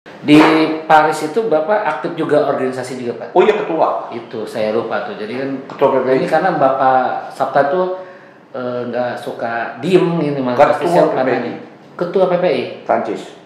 Di Paris itu Bapak aktif juga organisasi juga Pak? Oh iya, ketua. Itu saya lupa tuh. Jadi kan Ketua PPI. ini karena Bapak Sabta tuh nggak suka diem ini Mas. Ketua PPI. Ketua PPI. Prancis.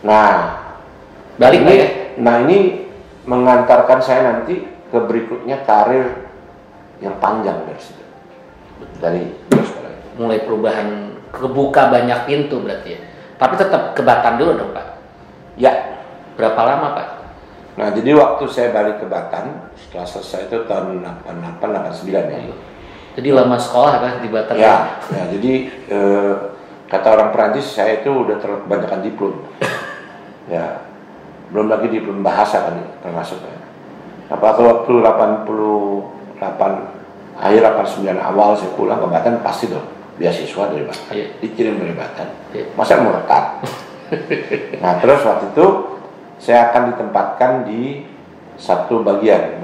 Nah, Balik Pak ya? Nah ini mengantarkan saya nanti ke berikutnya karir yang panjang dari situ. Dari sekolah itu. Mulai perubahan, kebuka banyak pintu berarti ya. Tapi tetap ke Batam dulu dong Pak? Ya. Berapa lama Pak? Nah jadi waktu saya balik ke Batam, setelah selesai itu tahun 88-89 ya. Jadi lama sekolah kan di Batam? Ya, jadi kata orang Perancis saya itu udah kebanyakan diplom. Ya, belum lagi diplom bahasa kan termasuk ya. Apakah waktu 88 akhir 89 awal saya pulang ke Batam pasti dong beasiswa dari Batam, dikirim dari Batam. Masa mau rekat? Nah terus waktu itu saya akan ditempatkan di satu bagian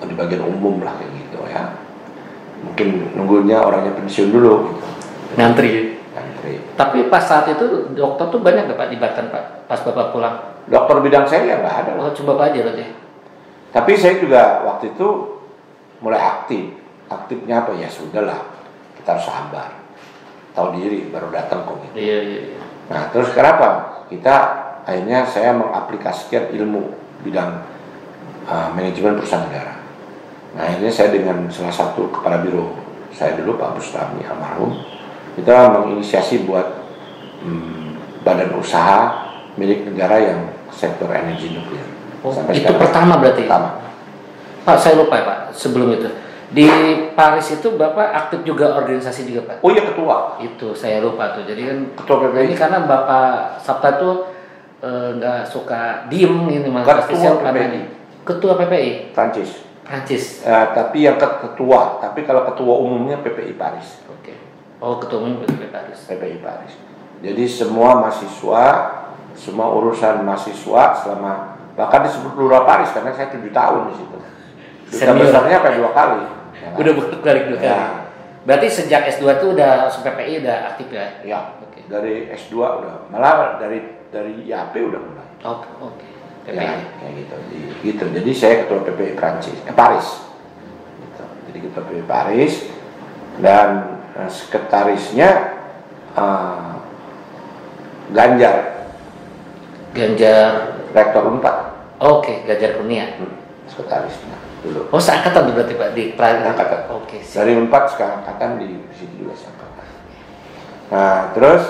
di bagian umum lah kayak gitu ya. Mungkin nunggunya orangnya pensiun dulu gitu. Ngantri. Tapi pas saat itu dokter tuh banyak nggak Pak di Batam Pak? Pas Bapak pulang? Dokter bidang saya ya nggak ada. Oh cuma Bapak aja berarti. Tapi saya juga waktu itu mulai aktif. Aktifnya apa ya sudahlah, kita harus sabar. Tahu diri baru datang kok gitu. Iya. Nah terus kenapa? Akhirnya saya mengaplikasikan ilmu bidang manajemen perusahaan negara. Nah akhirnya saya dengan salah satu kepala biro saya dulu Pak Bustami almarhum, kita menginisiasi buat badan usaha milik negara yang sektor energi nuklir. Oh, itu pertama berarti? Pertama. Pak saya lupa ya Pak, sebelum itu di Paris itu Bapak aktif juga organisasi juga Pak? Oh iya, ketua. Itu saya lupa tuh, jadi kan ketua PPI. Ini karena Bapak Sabta tuh nggak suka diem ini Mas. Ketua PPI. Ketua PPI? Prancis. Tapi yang ketua, tapi kalau ketua umumnya PPI Paris. Oke. Oh ketua umum PPI Paris. PPI Paris. Jadi semua mahasiswa, semua urusan mahasiswa selama bahkan disebut Lura Paris karena saya 7 tahun di situ. Duta besarnya sampai 2 kali. Ya, udah balik 2 kali. Ya. Berarti sejak S2 tuh udah masuk PPI udah aktif ya? Ya. Okay. Dari S2 udah, malah dari IAP udah mulai. Oke. Ya, kayak gitu. Jadi saya ketua PPI Paris. Gitu. Jadi ketua PPI Paris dan sekretarisnya Ganjar Rektor Unpad. Oke, Ganjar Kurnia. Sekretarisnya dulu. Oh, seangkatan berarti Pak di angkatan. Oke. Dari Unpad sekarang angkatan di situ juga seangkatan. Nah, terus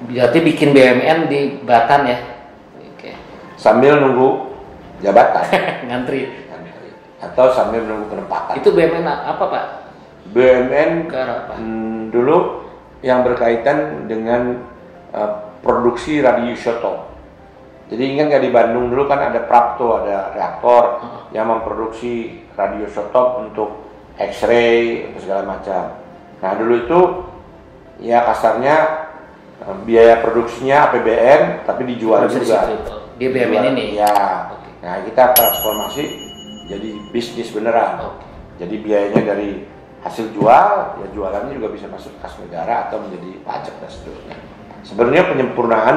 berarti bikin BUMN di Batam ya? Sambil nunggu jabatan. Ngantri. Atau sambil nunggu penempatan. Itu BUMN apa Pak? BUMN dulu yang berkaitan dengan produksi radioisotop. Jadi ingat nggak di Bandung dulu kan ada Prapto, ada reaktor yang memproduksi radioisotop untuk X-ray, segala macam. Nah dulu itu ya kasarnya biaya produksinya APBN tapi dijual juga. Dia BUMN ini? Ya. Okay. Nah kita transformasi jadi bisnis beneran. Okay. Jadi biayanya dari hasil jual, ya jualannya juga bisa masuk kas negara atau menjadi pajak dan seterusnya. Sebenarnya penyempurnaan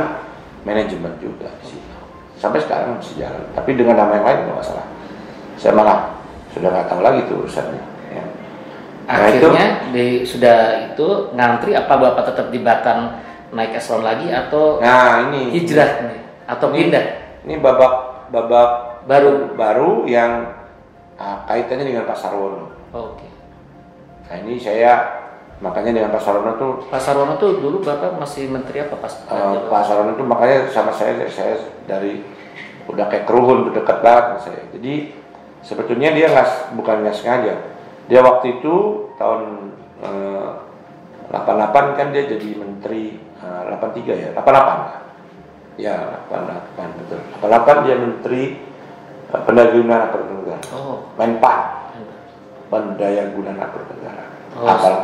manajemen juga di situ. Sampai sekarang masih jalan. Tapi dengan nama yang lain nggak masalah. Saya malah sudah nggak tahu lagi tuh urusannya. Ya. Nah, akhirnya sudah itu ngantri apa Bapak tetap di Batam naik eselon lagi atau ini hijrah nih atau pindah? Ini babak baru yang kaitannya dengan Pak Sarwono. Oke. Nah ini saya makanya dengan Pak Sarwono tuh dulu Bapak masih menteri apa pas? Pak Sarwono tuh makanya sama saya dari udah kayak keruhun, udah dekat banget sama saya. Jadi sebetulnya dia bukan nggak sengaja. Dia waktu itu tahun 88 kan dia jadi menteri 83 ya, 88. Ya, 88 betul. 88 dia menteri Pendayagunaan Aparatur Negara. Menpan. Pendayagunaan Aparatur Negara.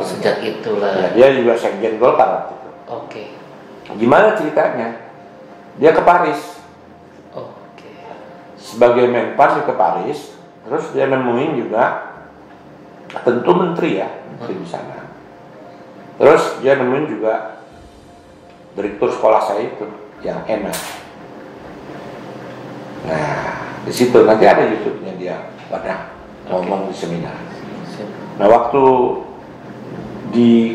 Sejak itulah. Ya, dia juga sekjen Golkar waktu itu. Oke. Gimana ceritanya? Dia ke Paris. Oke. Sebagai Menpan dia ke Paris, terus dia nemuin juga tentu menteri ya, menteri di sana. Terus dia nemuin juga direktur sekolah saya itu yang enak. Nah, di situ nanti ada YouTube-nya dia pernah ngomong di seminar. Nah, waktu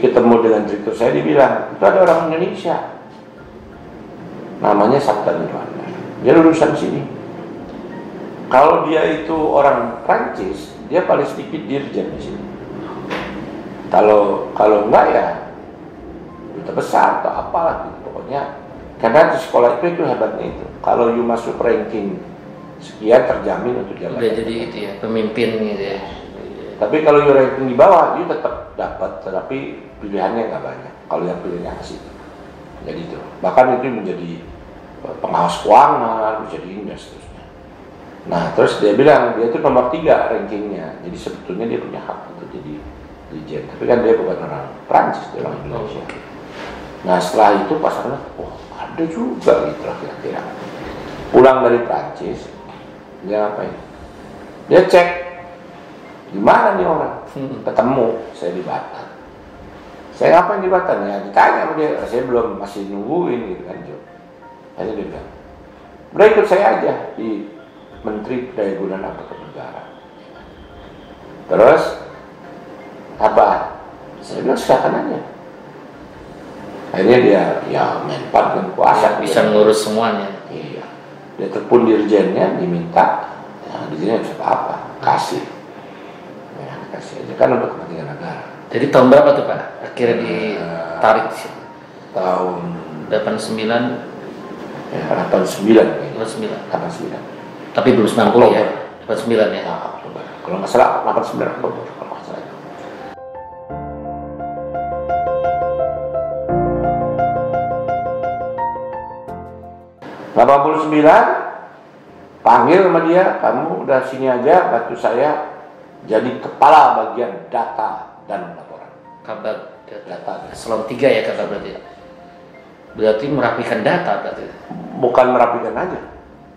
ketemu dengan direktur saya, dia bilang itu ada orang Indonesia, namanya Sabta Nirwana. Dia lulusan sini. Kalau dia itu orang Prancis, dia paling sedikit dirjen di sini. Kalau enggak ya duta besar atau apalah gitu. Pokoknya karena di sekolah itu hebatnya itu. Kalau you masuk ranking sekian terjamin untuk jalan. Udah jadi itu ya, pemimpin gitu ya. Tapi kalau you ranking di bawah, you tetap dapat, tetapi pilihannya nggak banyak. Kalau yang pilihnya ke situ. Jadi itu. Bahkan itu menjadi pengawas keuangan, menjadi ini dan seterusnya. Nah, terus dia bilang dia itu nomor 3 rankingnya. Jadi sebetulnya dia punya hak untuk jadi dirjen. Tapi kan dia bukan orang Prancis, dia orang Indonesia. Nah, setelah itu pasarnya, ada juga gitu lah kira-kira. Pulang dari Prancis, dia ngapain? Dia cek di mana nih orang. Ketemu saya di Batam. Saya ngapain di Batam ya? Ditanya sama dia, saya belum masih nungguin gitu kan, Jo. Akhirnya dia bilang, udah ikut saya aja di Menteri Pendayagunaan Aparatur Negara. Terus apa? Saya bilang silakan aja. Akhirnya dia ya Menpan dan kuasa bisa ngurus semuanya. Iya. Dia telepon dirjennya diminta, ya, dirjennya bisa apa? Kasih. Ya, kasih aja kan untuk kepentingan negara. Jadi tahun berapa tuh Pak? Akhirnya ditarik sih. Tahun 89. Ya, 89. 89. Tapi belum 90 ya? 89 ya? Nah, kalau nggak salah 89 Oktober kalau nggak salah. '89 panggil sama dia, kamu udah sini aja bantu saya jadi kepala bagian data dan laporan. Kabar data. Eselon 3 ya kakak berarti. Berarti merapikan data berarti. Bukan merapikan aja,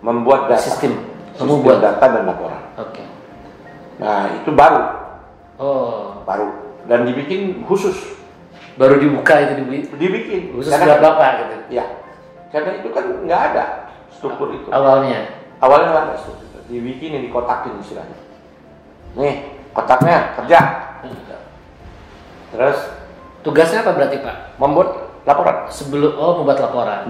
membuat data. Sistem buat data dan laporan. Oke. Nah itu baru. Baru dan dibikin khusus. Baru dibuka itu dibikin. Khusus buat Bapak gitu. Ya. Karena itu kan nggak ada struktur itu. Awalnya nggak ada struktur. Dibikin, dikotakin istilahnya. Nih kotaknya kerja. Terus tugasnya apa berarti Pak? Membuat laporan. Membuat laporan.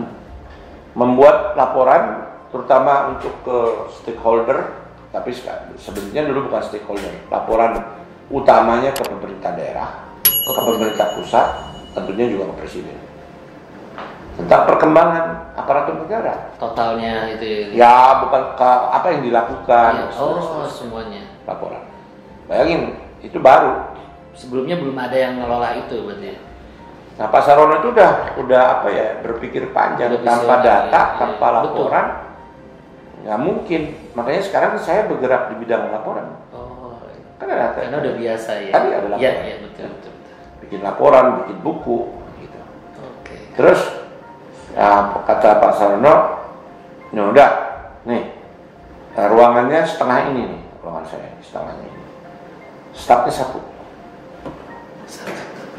Membuat laporan terutama untuk ke stakeholder, tapi sebenarnya dulu bukan stakeholder. Laporan utamanya ke pemerintah daerah, ke pemerintah pusat, tentunya juga ke presiden. Tentang perkembangan aparatur negara. Totalnya itu. Ya bukan apa yang dilakukan. Ya, semuanya. Laporan. Bayangin itu baru. Sebelumnya belum ada yang ngelola itu berarti. Nah Pak Sarwono itu udah apa ya, berpikir panjang, tanpa data, tanpa laporan, nggak mungkin. Makanya sekarang saya bergerak di bidang laporan. Kan ada data. Karena udah biasa ya. Tadi ada laporan. Iya, betul. Bikin laporan, bikin buku, gitu. Oke. Terus kata Pak Sarono, ya udah, nih ruangannya setengah ini nih, ruangan saya setengahnya ini. Stafnya satu.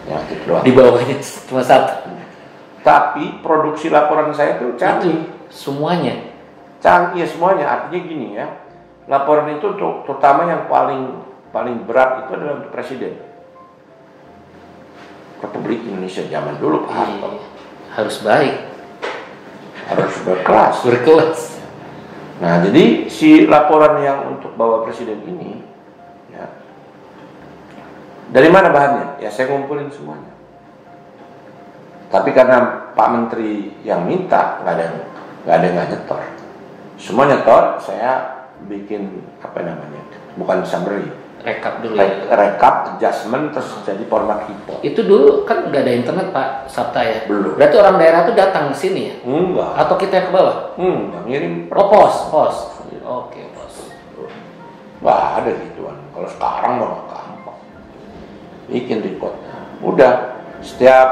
Ya, itu doang. Di bawahnya cuma satu. Tapi produksi laporan saya itu canggih. Semuanya. Canggih ya semuanya. Artinya gini ya, laporan itu untuk terutama yang paling berat itu adalah untuk Presiden Republik Indonesia zaman dulu Pak Harto. Harus baik. Harus berkelas. Berkelas. Nah, jadi si laporan yang untuk Bapak Presiden ini, ya, dari mana bahannya? Ya saya ngumpulin semuanya. Tapi karena Pak Menteri yang minta, nggak ada yang nggak nyetor. Semua nyetor, saya bikin apa namanya? Bukan summary. Rekap dulu. Rekap, adjustment, terus jadi format report. Itu dulu kan nggak ada internet Pak Sabta ya? Belum. Berarti orang daerah tuh datang ke sini ya? Enggak. Atau kita yang ke bawah? Ngirim. Oh, pos. Oke, pos. Nggak ada gituan. Kalau sekarang mah gampang. Bikin reportnya. Udah. Setiap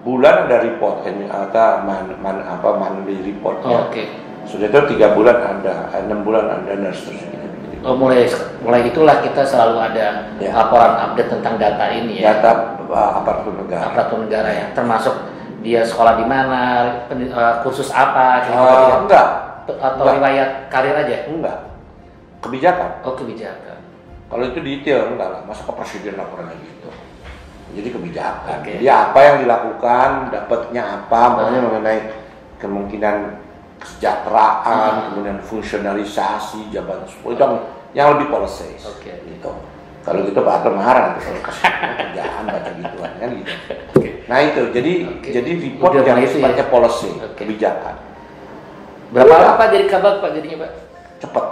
bulan ada report. Ini ada monthly reportnya. Oke. Sudah itu 3 bulan ada, 6 bulan ada, dan seterusnya. Oh, mulai itulah kita selalu ada Ya. laporan update tentang data ini ya. Data aparatur negara. Aparatur negara ya. Termasuk dia sekolah di mana, kursus apa, gitu Enggak. Atau Enggak. riwayat karir aja. Enggak. Kebijakan. Oh, kebijakan. Kalau itu detail enggak lah. Masa ke presiden laporannya gitu. Jadi kebijakan. Oke. Jadi apa yang dilakukan, dapatnya apa, makanya mengenai kemungkinan kesejahteraan, kemudian fungsionalisasi jabatan itu yang lebih policy. Oke. Gitu. Kalau gitu Pak Harto marah nanti kalau kasih kerjaan baca gituan kan gitu. Oke. Nah itu jadi report Udah yang mulai itu sifatnya ya? policy, Oke. kebijakan. Berapa Udah. lama Pak jadi kabak Pak jadinya Pak? Cepet.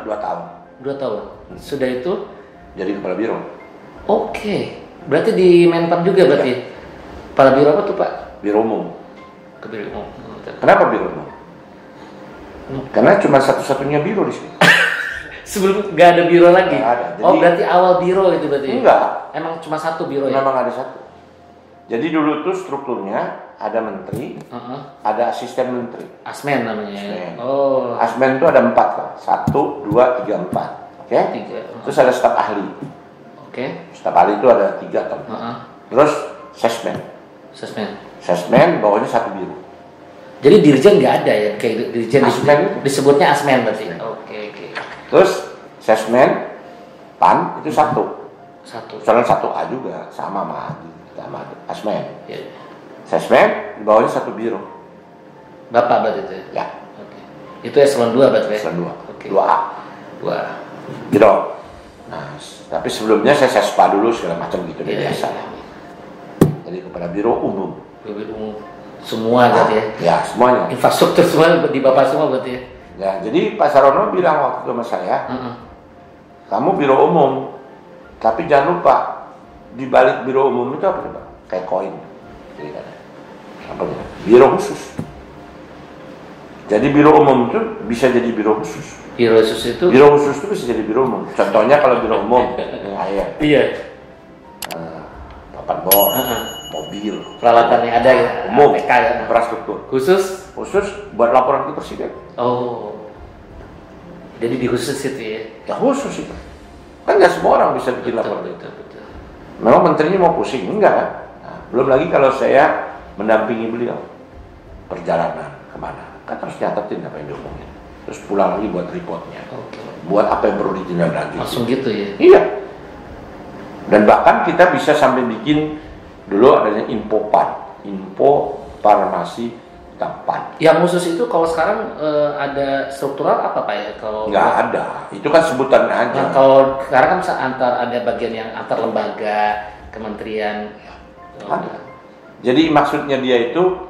2 tahun. 2 tahun. Sudah itu? Jadi kepala biro. Oke. Berarti di Menpan juga berarti? Kepala biro apa tuh Pak? Biro umum. Ke biro umum. Kenapa biro umum? Karena cuma satu-satunya biro di sini. Sebelum nggak ada biro lagi? Nggak ada. Oh, Jadi- berarti awal biro itu berarti? Enggak. Emang cuma satu biro ya? Memang ada satu. Jadi dulu tuh strukturnya ada menteri, Heeh. ada asisten menteri. Asmen namanya. Asmen. Oh, Asmen itu ada 4 kan? 1, 2, 3, 4. Oke? 3. Terus ada staf ahli. Oke. Staf ahli itu ada 3 kan? Heeh. Terus sesmen. Sesmen. Sesmen bawahnya 1 biro. Jadi dirjen nggak ada ya? Kayak dirjen Asmen itu. disebutnya asmen berarti? Asmen. Oke. Terus sesmen, PAN itu 1. Satu. Soalnya 1A juga sama sama Asmen. Ya. Sesmen bawahnya 1 biro. Bapak berarti itu ya? Ya, Oke. Itu eselon 2 berarti ya? eselon 2. Oke. 2A. 2. Gitu. Nah, tapi sebelumnya saya sespa dulu segala macam gitu Iya, biasa. iya. Jadi kepada biro umum. Biro umum. Semua berarti ya? Ya, semuanya. Infrastruktur semua di Bapak semua berarti ya? Ya, jadi Pak Sarono bilang waktu itu sama saya, Heeh. kamu biro umum, tapi jangan lupa di balik biro umum itu apa Pak? Kayak koin. Jadi kan, apa ya? Biro khusus. Jadi biro umum itu bisa jadi biro khusus. Biro khusus itu? Biro khusus itu bisa jadi biro umum. Contohnya kalau biro umum, yang ayah, Iya. papan bor, Heeh. mobil, Peralatan yang ada ya? umum, APK ya? infrastruktur. Khusus? Khusus buat laporan ke presiden. Oh. Jadi di khusus itu ya? Ya khusus itu. Kan nggak semua orang bisa bikin laporan. Betul. Memang menterinya mau pusing, enggak kan? Nah, belum lagi kalau saya mendampingi beliau perjalanan kemana, kan harus nyatetin apa yang diomongin. Terus pulang lagi buat reportnya, Oke. buat apa yang perlu ditindaklanjuti. Langsung gitu ya? Iya. Dan bahkan kita bisa sampai bikin dulu adanya info farmasi tempat. Yang khusus itu kalau sekarang ada struktural apa Pak ya? Kalau Nggak ada, itu kan sebutan aja. Nah, kalau sekarang kan ada bagian yang antar lembaga, kementerian. Ada. Jadi maksudnya dia itu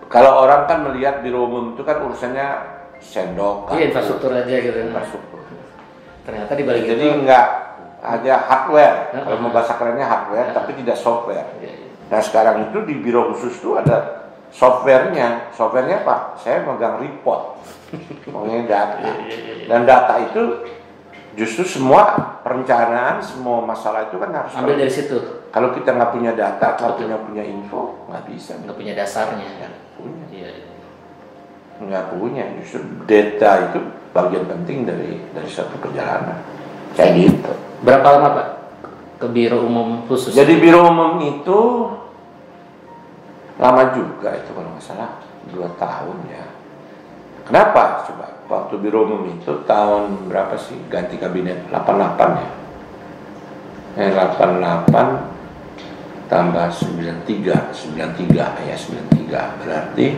kalau orang kan melihat biro umum itu kan urusannya sendok. Iya, infrastruktur aja gitu. Infrastruktur. Ternyata di balik Jadi itu enggak ada hardware. Kalau mau bahasa kerennya hardware, tapi tidak software. Iya. Nah sekarang itu di biro khusus itu ada softwarenya. Softwarenya apa? Saya megang report, mengenai data. Dan data itu Justru semua perencanaan, semua masalah itu kan harus Ambil dari situ. Kalau kita nggak punya data, nggak punya info, nggak bisa. Nggak punya dasarnya. Nggak punya. Iya. Nggak punya. Justru data itu bagian penting dari satu perjalanan. Kayak gitu. Berapa lama Pak ke biro umum khusus? Jadi biro umum itu lama juga itu kalau nggak salah 2 tahun ya. Kenapa? Coba waktu biro umum itu tahun berapa sih ganti kabinet? 88 ya. 88 tambah 93 ya 93 berarti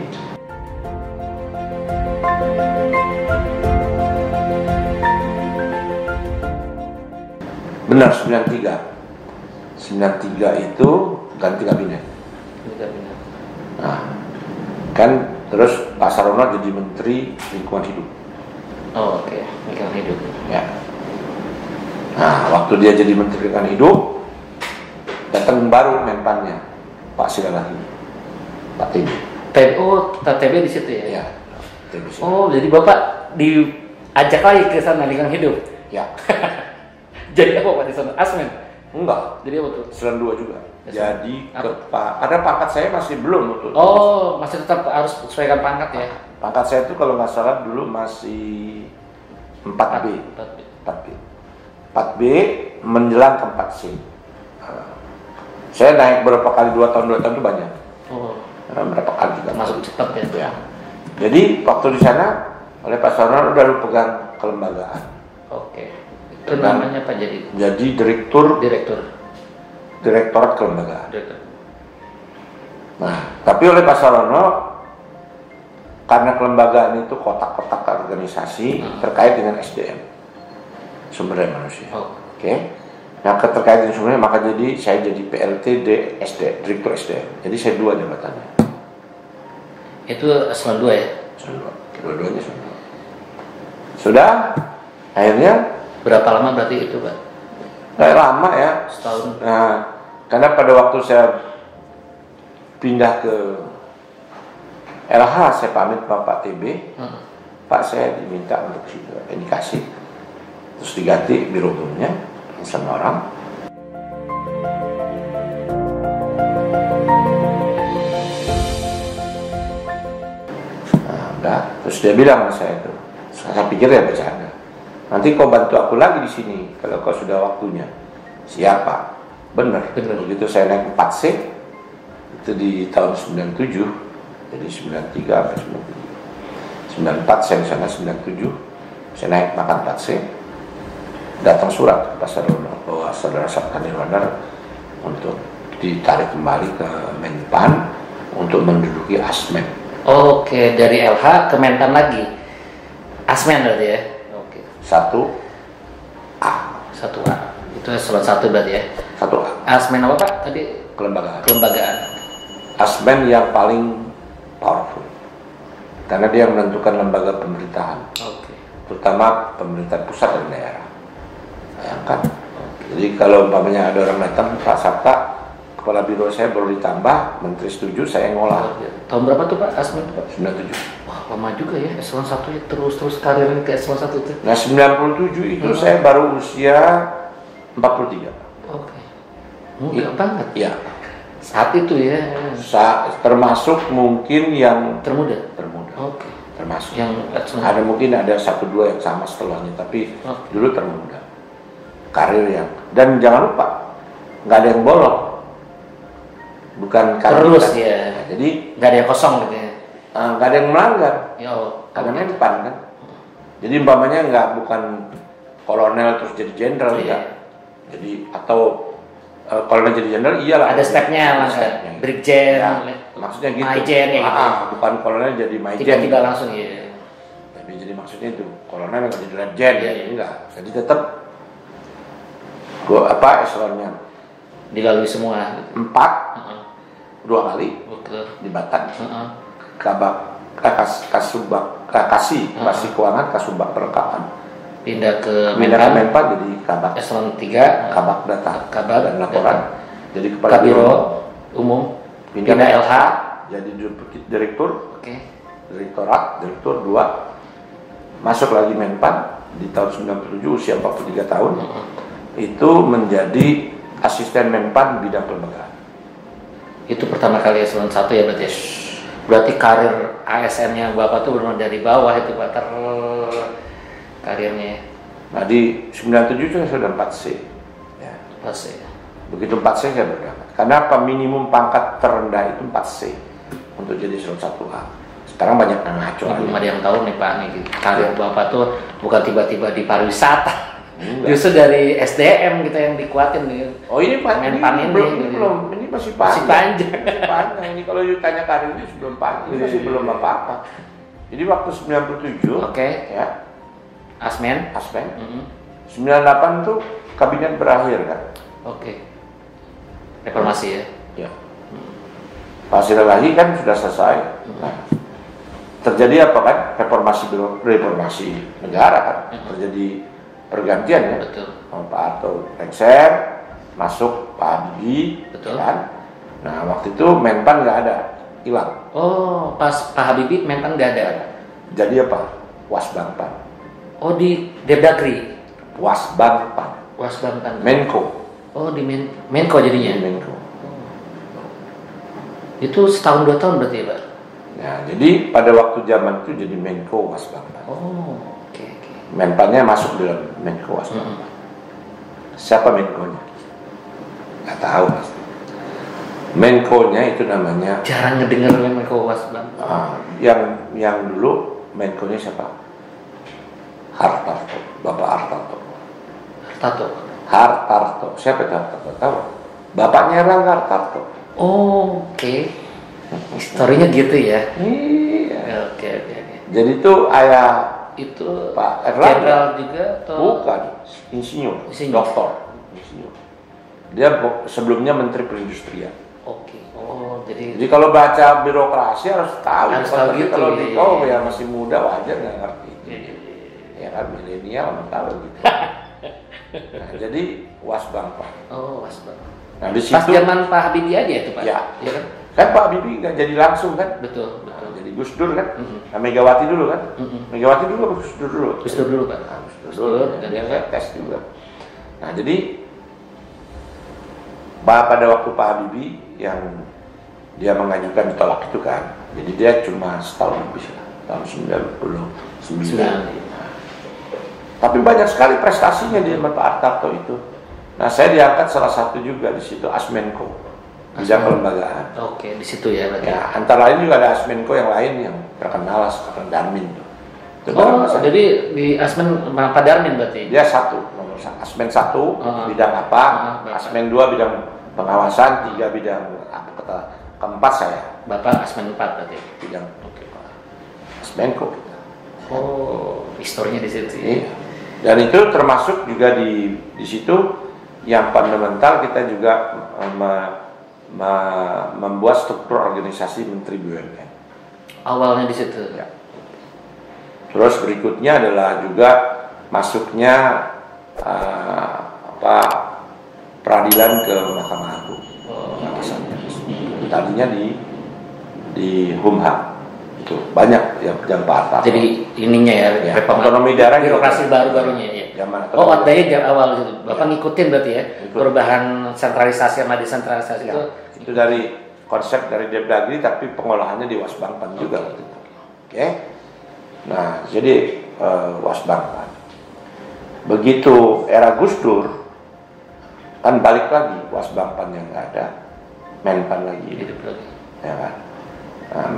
benar 93 itu ganti kabinet. Nah, kan terus Pak Sarono jadi Menteri Lingkungan Hidup. Oh, oke. Lingkungan hidup. Ya. Nah, waktu dia jadi Menteri Lingkungan Hidup, datang baru Menpannya, Pak Silalahi, Pak TB. TB di situ ya? Ya. TB. Oh, jadi Bapak diajak lagi ke sana lingkungan hidup? Ya. Jadi apa Pak di sana? Asmen? Enggak. Jadi apa tuh? Selan 2 juga. Ya, Jadi ada pangkat saya masih belum tuh. Oh, masih tetap harus sesuaikan pangkat ya? Pangkat saya itu kalau nggak salah dulu masih 4B. 4B menjelang ke 4C. Saya naik berapa kali 2 tahun itu banyak. Oh. Berapa kali juga. Masuk cepat ya? Ya. Jadi waktu di sana oleh Pak Sarono udah pegang kelembagaan. Oke. Itu namanya apa jadi? Jadi Direktorat Kelembagaan. Nah, tapi oleh Pak Sarono karena kelembagaan itu kotak-kotak organisasi terkait dengan SDM, sumber daya manusia. Oke. Nah, terkait dengan sumber daya, maka jadi saya jadi PLT DSD, Direktur SDM. Jadi saya 2 jabatannya. Itu eselon 2 ya? Eselon 2. Dua-duanya eselon 2. Sudah, akhirnya berapa lama berarti itu Pak? Lama ya. Setahun. Nah, karena pada waktu saya pindah ke LH, saya pamit sama Pak TB. Pak saya diminta untuk dikasih, terus diganti biro umumnya sama orang. Nah, udah. Terus dia bilang sama saya itu, saya pikir ya bercanda. Nanti kau bantu aku lagi di sini kalau kau sudah waktunya. Siapa? Benar. Begitu saya naik 4C itu di tahun 97, jadi 93 sampai 97. 94 saya di sana 97, saya naik makan 4C. Datang surat ke Pak Sarono bahwa saudara Sabta Nirwanar untuk ditarik kembali ke Menpan untuk menduduki Asmen. Oke, dari LH ke Menpan lagi. Asmen berarti ya? 1A. Itu eselon 1 berarti ya? 1A. Asmen apa Pak tadi? Kelembagaan. Asmen yang paling powerful. Karena dia menentukan lembaga pemerintahan. Terutama pemerintahan pusat dan daerah. Bayangkan. Jadi kalau umpamanya ada orang datang, Pak Sabta, kepala biro saya baru ditambah, menteri setuju, saya ngolah. Tahun berapa tuh Pak Asmen Pak? 97. Lama juga ya, eselon 1 ya, terus karirnya ke eselon 1 itu. Nah 97 itu saya baru usia 43. Oke. Muda banget. Iya. Saat itu ya. Termasuk mungkin yang termuda. Oke. Termasuk. Yang ada mungkin ada 1-2 yang sama setelahnya, tapi dulu termuda. Karir yang, dan jangan lupa nggak ada yang bolong. Bukan terus ya. Nah, jadi nggak ada yang kosong gitu ya. Nggak ada yang melanggar. Karena Menpan kan. Jadi umpamanya bukan kolonel terus jadi jenderal ya. Jadi atau kolonel jadi jenderal iyalah. Ada stepnya lah kan. Brigjen. Ya, maksudnya gitu. Maijen ya gitu. Bukan kolonel jadi maijen. Tiba-tiba langsung ya. Tapi jadi maksudnya itu kolonel nggak jadi letjen ya. Enggak. Jadi tetap eselonnya dilalui semua. 4 2 kali di Batam. Kasih Keuangan, Kasubag Perlengkapan. Pindah ke Menpan jadi Kabak eselon 3, Kabak Data dan Laporan. Jadi kepala biro umum, pindah LH jadi direktur. Direktorat, direktur 2. Masuk lagi Menpan. di tahun 97 usia 43 tahun itu menjadi asisten Menpan bidang kelembagaan. Itu pertama kali eselon 1 ya berarti. Berarti karir ASN-nya Bapak tuh benar dari bawah itu Pak karirnya. Nah di 97 itu sudah 4C. Ya. 4C. Begitu 4C saya berangkat. Karena apa, minimum pangkat terendah itu 4C untuk jadi eselon 1A. Sekarang banyak yang ngaco. Belum ada yang tahu nih Pak nih karir Bapak tuh bukan tiba-tiba di pariwisata. Justru dari SDM kita yang dikuatin nih. Oh ini Menpan ini belum, ini masih panjang. Masih panjang. Ini kalau ditanya karir ini sebelum panjang, ini masih belum apa-apa. Jadi waktu 97, ya, Asmen. 98 tuh kabinet berakhir kan. Reformasi ya. Ya. Pak Siralahi kan sudah selesai. Nah, terjadi apa kan? Reformasi negara kan. Terjadi pergantian ya. Betul. Pak Harto lengser, masuk Pak Habibie, betul. Kan? Nah waktu itu Menpan nggak ada, hilang. Oh, pas Pak Habibie Menpan nggak ada. Jadi apa? Wasbangpan. Oh di Depdagri. Wasbangpan. Wasbangpan. Menko. Oh di Menko jadinya. Menko. Itu setahun 2 tahun berarti ya Pak? Nah jadi pada waktu zaman itu jadi Menko Wasbangpan. Oh. Menpannya masuk dalam Menko Wasbangpan. Siapa Menkonya? Nggak tahu pasti. Menkonya itu namanya. Jarang ngedengar Menko Wasbangpan. Yang dulu Menkonya siapa? Hartarto, Bapak Hartarto. Hartarto. Siapa itu Hartarto? Tahu? Bapaknya Erlangga Hartarto. Oh, historinya gitu ya. Iya. Oke. Jadi itu ayah itu Pak Erlangga. Jenderal juga atau? Bukan, insinyur. Doktor. Insinyur. Dia sebelumnya Menteri Perindustrian. Oh, jadi kalau baca birokrasi harus tahu. Harus tahu gitu. Kalau ya masih muda wajar nggak ngerti. Ya kan milenial nggak tahu gitu. Nah, jadi Wasbangpan. Oh, Wasbangpan. Nah, di situ pas zaman Pak Habibie aja itu Pak. Ya. Kan? Kan Pak Habibie nggak jadi langsung kan? Betul. Nah, jadi Gus Dur kan? Nah, Megawati dulu kan? Megawati dulu apa Gus Dur dulu? Gus Dur dulu Pak. Nah, Gus Dur. Dan dia tes juga. Nah, jadi pada waktu Pak Habibie yang dia mengajukan ditolak itu kan, jadi dia cuma setahun lebih lah, tahun 99. Tapi banyak sekali prestasinya di zaman Pak Hartarto itu. Nah, saya diangkat salah satu juga di situ Asmenko, bidang kelembagaan. Di situ ya berarti. Ya, antara lain juga ada Asmenko yang lain yang terkenal sekarang Darmin. Jadi di Asmen Pak Darmin berarti? Dia nomor satu. Asmen 1 bidang apa? Asmen 2 bidang pengawasan, 3 bidang apa kata keempat saya. Bapak Asmen 4 berarti. Bidang Asmenko. Historinya di situ. Iya. Dan itu termasuk juga di situ yang fundamental kita juga membuat struktur organisasi Menteri BUMN. Awalnya di situ. Ya. Terus berikutnya adalah juga masuknya peradilan ke Mahkamah Agung. Tadinya di Humham. Itu banyak yang Pak Hartarto. Jadi ininya ya, otonomi daerah birokrasi baru-barunya ya. Dari awal itu Bapak ngikutin berarti ya. Perubahan sentralisasi sama desentralisasi itu. Itu dari konsep dari Depdagri tapi pengolahannya di Wasbangpan juga waktu itu. Oke. Nah, jadi Wasbangpan. Begitu era Gus Dur kan balik lagi Wasbangpan yang nggak ada, Menpan lagi. Ya kan. Nah,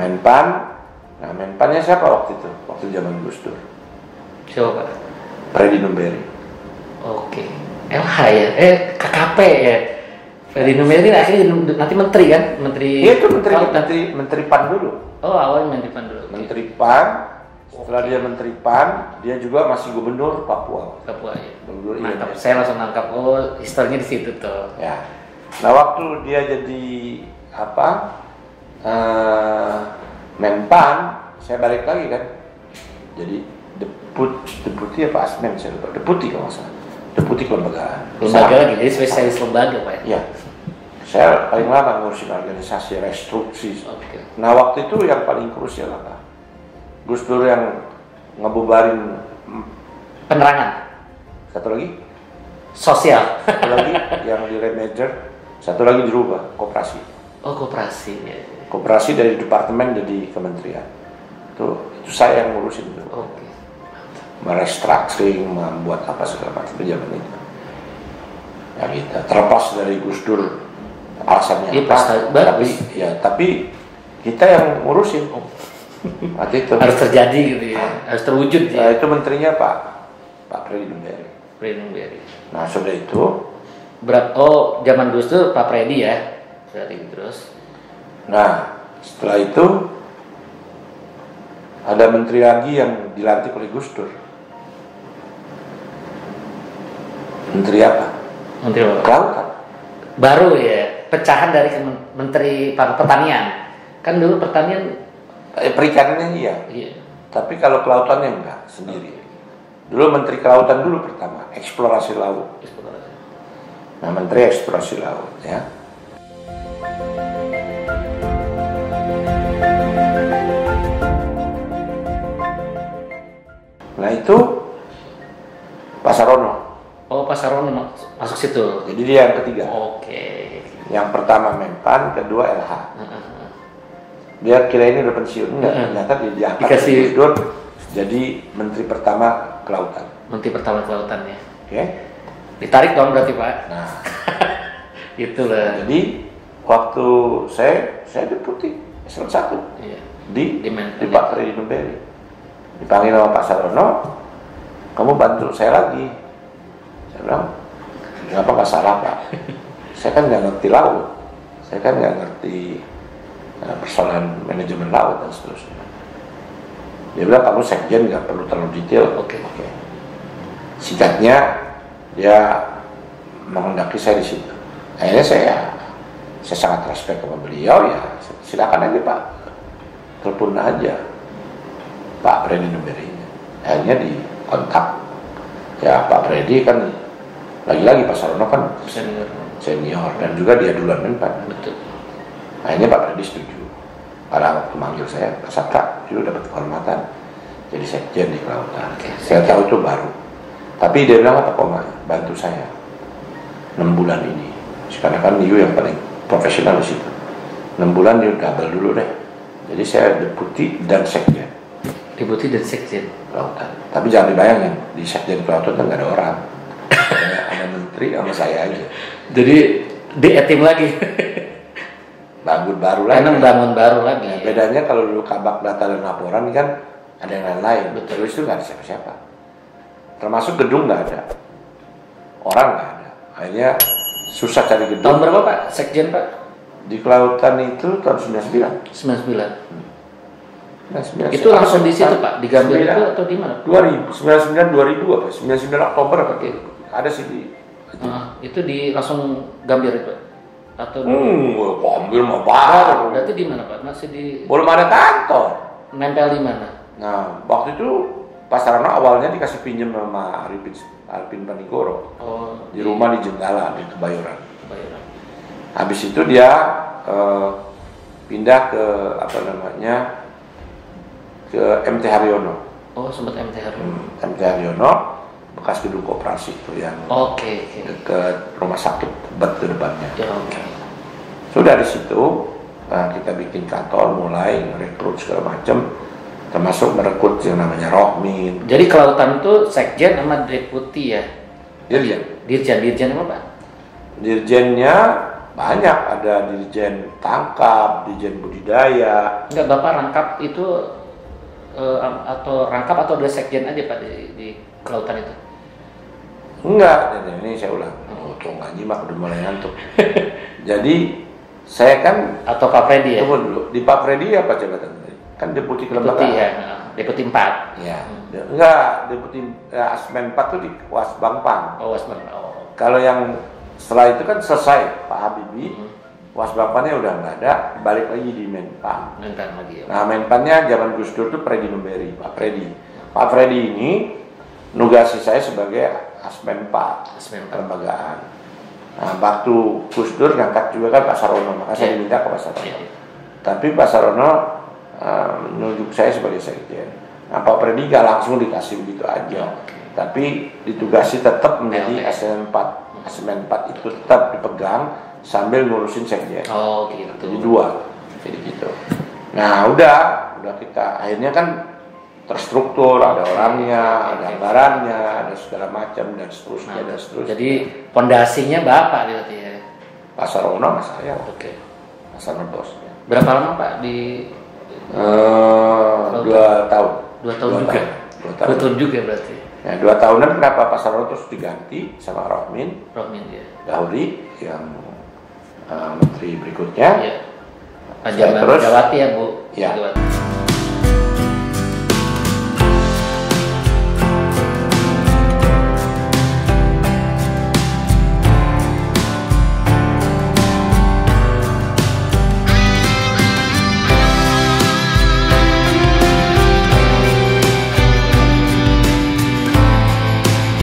Menpannya siapa waktu itu? Waktu zaman Gus Dur. Siapa? Freddy Numberi. LH ya? KKP ya? Freddy Numberi akhirnya nanti menteri kan? Iya itu menteri PAN dulu. Awalnya menteri PAN dulu. Menteri PAN. Setelah dia menteri PAN, dia juga masih gubernur Papua. Ya. Mantap. Saya langsung nangkap. Historinya di situ tuh. Ya. Nah waktu dia jadi Menpan, saya balik lagi kan. Jadi deputi apa Asmen saya lupa. Deputi kalau nggak salah. Deputi kelembagaan. Lembaga lagi, jadi spesialis lembaga Pak ya? Iya. Saya paling lama ngurusin organisasi restruksi. Nah waktu itu yang paling krusial apa? Gus Dur yang ngebubarin Penerangan. Satu lagi, Sosial. satu lagi yang di remanager, satu lagi dirubah, koperasi. Oh, koperasi. Ya. Koperasi dari departemen jadi kementerian. Itu saya yang ngurusin itu. Oke. Merestructuring, membuat apa segala macam itu zaman itu. Ya kita terlepas dari Gus Dur alasannya Iya, apa, tapi kita yang ngurusin. Waktu itu Harus terjadi gitu ya. Harus terwujud ya. itu menterinya Pak Freddy Numberi. Nah sudah itu zaman Gus Dur Pak Freddy ya. Berarti terus. Nah setelah itu ada menteri lagi yang dilantik oleh Gus Dur. Menteri apa? Menteri apa? Kelautan. Baru ya, pecahan dari Menteri Pertanian. Kan dulu pertanian Perikanannya iya. iya. Tapi kalau kelautannya enggak, sendiri. Dulu Menteri Kelautan dulu pertama, eksplorasi laut. Nah, Menteri Eksplorasi Laut ya. Nah itu Pak Sarono. Oh, Pak Sarono masuk situ. Jadi dia yang ketiga. Oke. Yang pertama Menpan, kedua LH. Dia kira ini udah pensiun, enggak, ternyata dia diangkat Dikasih Gus Dur jadi Menteri Pertama Kelautan. Menteri Pertama Kelautan ya. Oke. Ditarik dong berarti Pak. Nah, Itulah. jadi waktu saya deputi eselon 1 Iya. di Menpan. Pak Freddy Numberi. Dipanggil sama Pak Sarono, kamu bantu saya lagi. Saya bilang, kenapa nggak salah Pak? Saya kan nggak ngerti laut, saya kan nggak ngerti persoalan manajemen laut dan seterusnya. Dia bilang kamu sekjen nggak perlu terlalu detail. Oke. Singkatnya dia menghendaki saya di situ. Akhirnya saya sangat respect sama beliau ya. Silakan aja Pak, telepon aja Pak Freddy Numberi. Akhirnya dikontak. Ya Pak Freddy kan lagi-lagi Pak Sarono kan senior dan juga dia duluan Menpan. Betul. Akhirnya Pak Freddy setuju. Pada waktu manggil saya, Pak Sabta, itu dapat kehormatan jadi sekjen di kelautan. Saya tahu itu baru. Tapi dia bilang apa kok nggak bantu saya 6 bulan ini. Karena kan Niu yang paling profesional di situ. 6 bulan dia double dulu deh. Jadi saya deputi dan sekjen. Deputi dan sekjen Kelautan. Tapi jangan dibayangin di sekjen kelautan kan nggak ada orang. Ada menteri sama saya aja. Jadi di-etim lagi. Bangun baru lagi. Karena bangun baru lagi. Nah, bedanya kalau dulu kabak data dan laporan kan ada yang lain-lain. Betul. Terus itu nggak ada siapa-siapa. Termasuk gedung nggak ada, orang nggak ada. Akhirnya susah cari gedung. Tahun berapa Pak sekjen Pak? Di kelautan itu tahun 99. 99. Itu langsung di situ Pak, di Gambir itu atau di mana? 2000, 2000 apa? 99 Oktober apa? Ada sih di. Itu di langsung Gambir itu atau Gambir mah baru? baru. Berarti di mana Pak? Masih di Belum ada kantor. nempel di mana? Nah, waktu itu Pak Sarono awalnya dikasih pinjam sama Arifin Panigoro. Di rumah di Jenggala di Kebayoran. Habis itu dia pindah ke ke MT Haryono. Oh, sempat MT Haryono. MT Haryono bekas gedung koperasi itu yang Oke. dekat rumah sakit Tebet ke depannya. Ya, oke. Sudah di situ kita bikin kantor, mulai rekrut segala macam, termasuk merekrut yang namanya Rohmin. Jadi kelautan itu sekjen sama deputi ya? Dirjen apa Pak? Dirjennya banyak, ada dirjen tangkap, dirjen budidaya. Enggak, Bapak rangkap itu atau rangkap atau ada sekjen aja Pak di kelautan itu? Enggak, ini saya ulang. Tuh nggak nyimak, udah mulai ngantuk. Jadi saya kan atau Pak Freddy ya? tunggu dulu, di Pak Freddy apa jabatan? Kan deputi kelembagaan. Deputi ya, deputi 4. Ya, enggak, deputi Asmen 4 tuh di Wasbangpam. Oh, Wasbang. Oh. Kalau yang setelah itu kan selesai Pak Habibie, Wasbangpamnya udah nggak ada, balik lagi di Menpan. Menpan lagi ya. Nah, Menpannya zaman Gus Dur tuh Freddy Numberi, Pak Freddy. Pak Freddy ini nugasi saya sebagai Asmen 4 kelembagaan. Nah, waktu Gus Dur ngangkat juga kan Pak Sarono, maka saya diminta ke Pak Sarono. Tapi Pak Sarono menunjuk saya sebagai sekjen. Nah, Pak Freddy nggak langsung dikasih begitu aja. Tapi ditugasi tetap menjadi PLT. ASN 4. ASN 4 itu tetap dipegang sambil ngurusin sekjen. Oh gitu. Jadi 2. Jadi gitu. Nah, udah kita akhirnya kan terstruktur, ada orangnya, ada anggarannya, ada segala macam dan seterusnya dan seterusnya. Jadi pondasinya Bapak berarti ya. Pak Sarono sama saya, Oke. Pak Sarono bosnya. Berapa lama Pak di 2 tahun. 2 tahun juga? 2 tahun. 2 tahun juga berarti. Ya, 2 tahunan kenapa Pak Sarono terus diganti sama Rohmin Ya. Dauri yang menteri berikutnya. Iya. Pak Saya Jamal terus- Megawati ya Bu. Ya. Megawati.